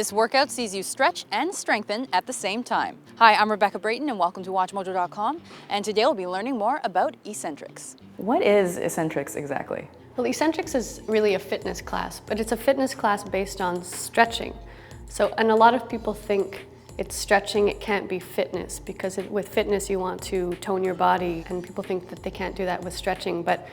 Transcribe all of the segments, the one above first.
This workout sees you stretch and strengthen at the same time. Hi, I'm Rebecca Brayton and welcome to WatchMojo.com, and today we'll be learning more about Essentrics. What is Essentrics exactly? Well, Essentrics is really a fitness class, but it's a fitness class based on stretching. And a lot of people think it's stretching, it can't be fitness, because with fitness you want to tone your body, and people think that they can't do that with stretching. But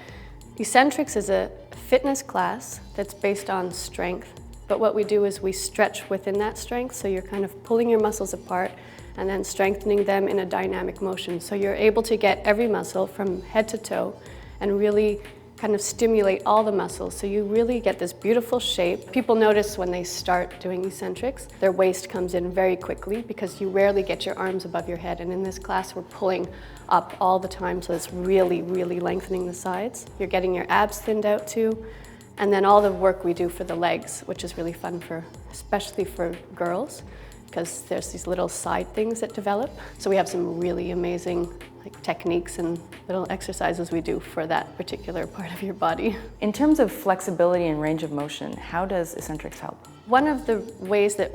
Essentrics is a fitness class that's based on strength. But what we do is we stretch within that strength, so you're kind of pulling your muscles apart and then strengthening them in a dynamic motion. So you're able to get every muscle from head to toe and really kind of stimulate all the muscles. So you really get this beautiful shape. People notice when they start doing Essentrics, their waist comes in very quickly because you rarely get your arms above your head. And in this class, we're pulling up all the time, so it's really, really lengthening the sides. You're getting your abs thinned out too. And then all the work we do for the legs, which is really fun especially for girls, because there's these little side things that develop. So we have some really amazing techniques and little exercises we do for that particular part of your body. In terms of flexibility and range of motion, how does Essentrics help? One of the ways that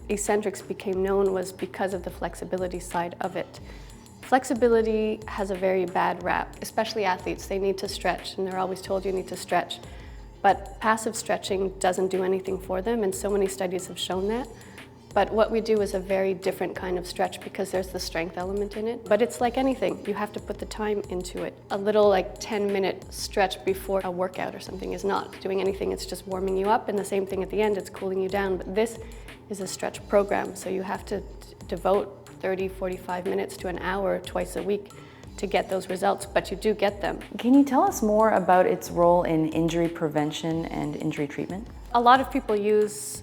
Essentrics became known was because of the flexibility side of it. Flexibility has a very bad rap, especially athletes. They need to stretch, and they're always told you need to stretch. But passive stretching doesn't do anything for them, and so many studies have shown that. But what we do is a very different kind of stretch because there's the strength element in it. But it's like anything, you have to put the time into it. A little 10-minute stretch before a workout or something is not doing anything, it's just warming you up, and the same thing at the end, it's cooling you down. But this is a stretch program, so you have to devote 30, 45 minutes to an hour twice a week to get those results, but you do get them. Can you tell us more about its role in injury prevention and injury treatment? A lot of people use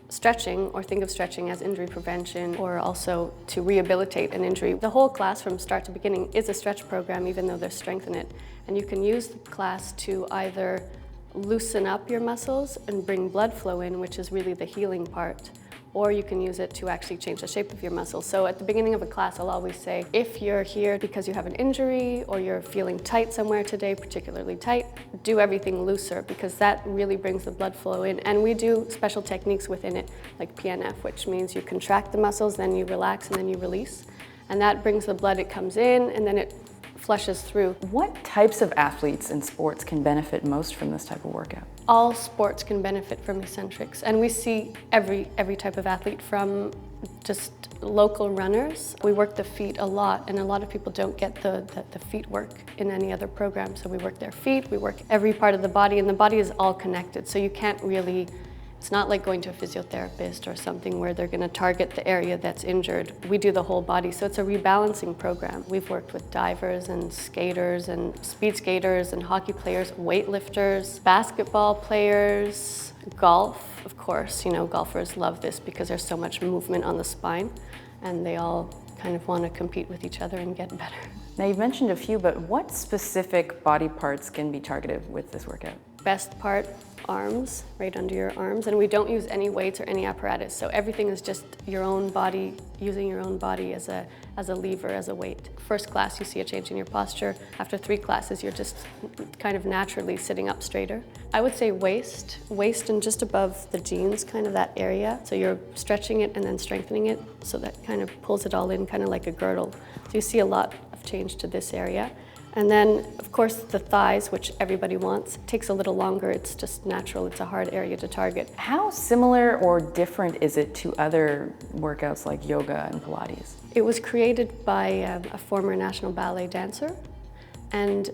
stretching or think of stretching as injury prevention or also to rehabilitate an injury. The whole class from start to beginning is a stretch program, even though there's strength in it. And you can use the class to either loosen up your muscles and bring blood flow in, which is really the healing part, or you can use it to actually change the shape of your muscles. So at the beginning of a class, I'll always say, if you're here because you have an injury or you're feeling tight somewhere today, particularly tight, do everything looser, because that really brings the blood flow in. And we do special techniques within it, like PNF, which means you contract the muscles, then you relax, and then you release. And that brings the blood, it comes in, and then it flushes through. What types of athletes and sports can benefit most from this type of workout? All sports can benefit from Essentrics, and we see every type of athlete, from just local runners. We work the feet a lot, and a lot of people don't get the feet work in any other program. So we work their feet, we work every part of the body, and the body is all connected. So you can't really, it's not like going to a physiotherapist or something where they're going to target the area that's injured. We do the whole body, so it's a rebalancing program. We've worked with divers and skaters and speed skaters and hockey players, weightlifters, basketball players, golf, of course. You know, golfers love this because there's so much movement on the spine, and they all kind of want to compete with each other and get better. Now, you've mentioned a few, but what specific body parts can be targeted with this workout? Best part, arms, right under your arms, and we don't use any weights or any apparatus, so everything is just your own body, using your own body as a lever, as a weight. First class, you see a change in your posture. After 3 classes, you're just kind of naturally sitting up straighter. I would say waist and just above the jeans, kind of that area. So you're stretching it and then strengthening it, so that kind of pulls it all in, kind of like a girdle. So you see a lot of change to this area. And then, of course, the thighs, which everybody wants. It takes a little longer, it's just natural, it's a hard area to target. How similar or different is it to other workouts like yoga and Pilates? It was created by a former national ballet dancer, and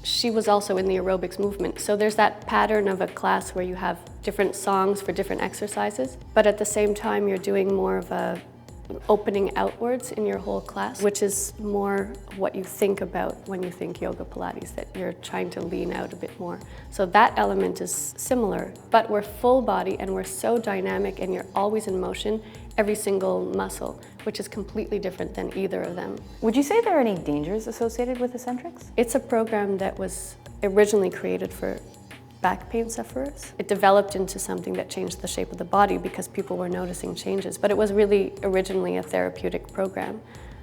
she was also in the aerobics movement. So there's that pattern of a class where you have different songs for different exercises, but at the same time you're doing more of a opening outwards in your whole class, which is more what you think about when you think yoga Pilates, that you're trying to lean out a bit more. So that element is similar, but we're full body and we're so dynamic, and you're always in motion, every single muscle, which is completely different than either of them. Would you say there are any dangers associated with Essentrics? It's a program that was originally created for back pain sufferers. It developed into something that changed the shape of the body because people were noticing changes, but it was really originally a therapeutic program.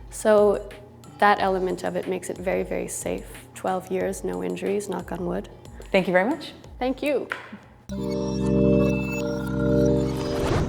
So that element of it makes it very, very safe. 12 years, no injuries, knock on wood. Thank you very much. Thank you.